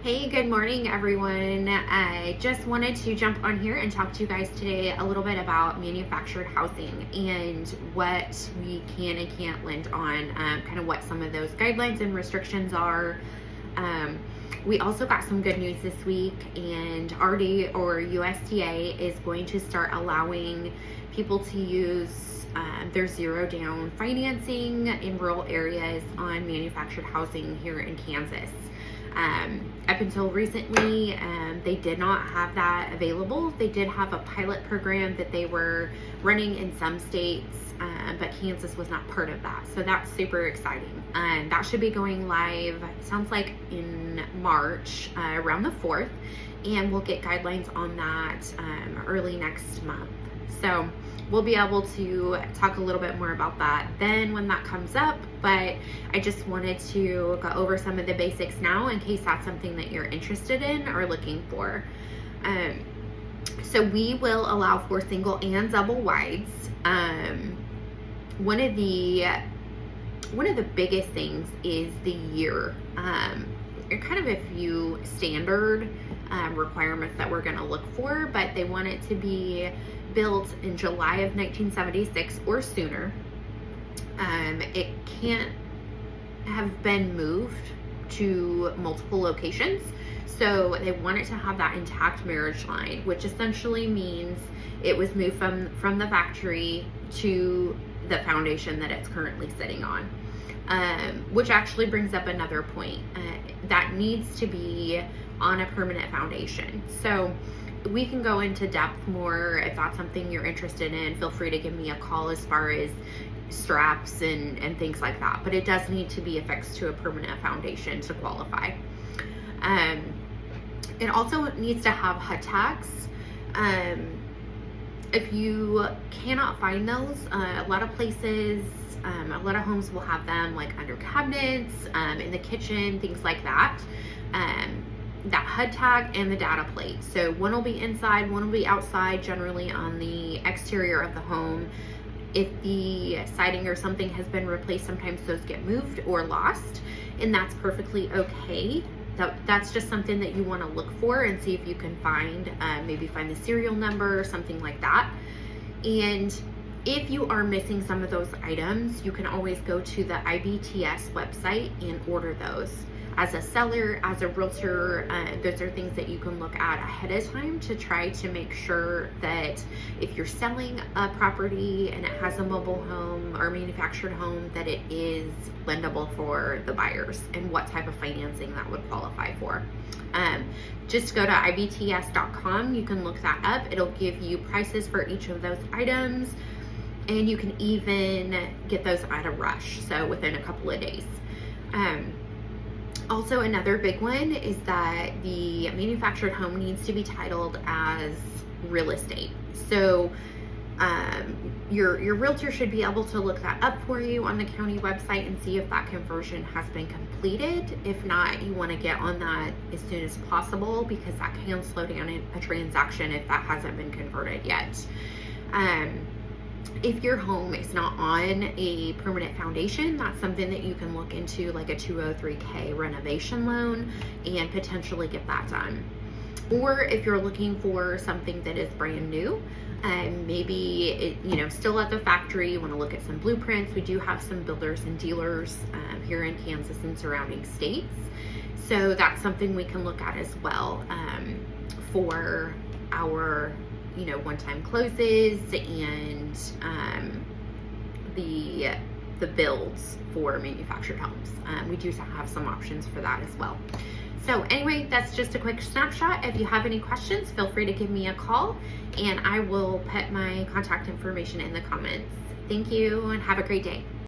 Hey, good morning, everyone. I just wanted to jump on here and talk to you guys today a little bit about manufactured housing and what we can and can't lend on, kind of what some of those guidelines and restrictions are. Um, we also got some good news this week, and RD or USDA is going to start allowing people to use their zero down financing in rural areas on manufactured housing here in Kansas. Up until recently, they did not have that available. They did have a pilot program that they were running in some states, but Kansas was not part of that. So that's super exciting. That should be going live, sounds like in March, around the 4th, and we'll get guidelines on that early next month. So we'll be able to talk a little bit more about that then when that comes up, but I just wanted to go over some of the basics now in case that's something that you're interested in or looking for. So we will allow for single and double wides. One of the biggest things is the year. Kind of a few standard requirements that we're going to look for, but they want it to be built in July of 1976 or sooner. It can't have been moved to multiple locations, so they want it to have that intact marriage line, which essentially means it was moved from the factory to the foundation that it's currently sitting on. Which actually brings up another point. That needs to be on a permanent foundation. So we can go into depth more if that's something you're interested in. Feel free to give me a call as far as straps and things like that. But it does need to be affixed to a permanent foundation to qualify. It also needs to have HUD tags. If you cannot find those, a lot of places, a lot of homes will have them like under cabinets, in the kitchen, things like that. That HUD tag and the data plate. So one will be inside, one will be outside, generally on the exterior of the home. If the siding or something has been replaced, sometimes those get moved or lost, and that's perfectly okay. That's just something that you want to look for and see if you can find, maybe find the serial number or something like that. And if you are missing some of those items, you can always go to the IBTS website and order those. As a seller, as a realtor, those are things that you can look at ahead of time to try to make sure that if you're selling a property and it has a mobile home or manufactured home, that it is lendable for the buyers and what type of financing that would qualify for. Just go to ibts.com. You can look that up. It'll give you prices for each of those items, and you can even get those at a rush, so within a couple of days. Also, another big one is that the manufactured home needs to be titled as real estate. So your realtor should be able to look that up for you on the county website and see if that conversion has been completed. If not, you want to get on that as soon as possible, because that can slow down a transaction if that hasn't been converted yet. If your home is not on a permanent foundation, that's something that you can look into, like a 203K renovation loan, and potentially get that done. Or if you're looking for something that is brand new, maybe it, still at the factory, you want to look at some blueprints. We do have some builders and dealers here in Kansas and surrounding states, so that's something we can look at as well, for our one-time closes and the builds for manufactured homes. We do have some options for that as well. So anyway, that's just a quick snapshot. If you have any questions, feel free to give me a call, and I will put my contact information in the comments. Thank you, and have a great day.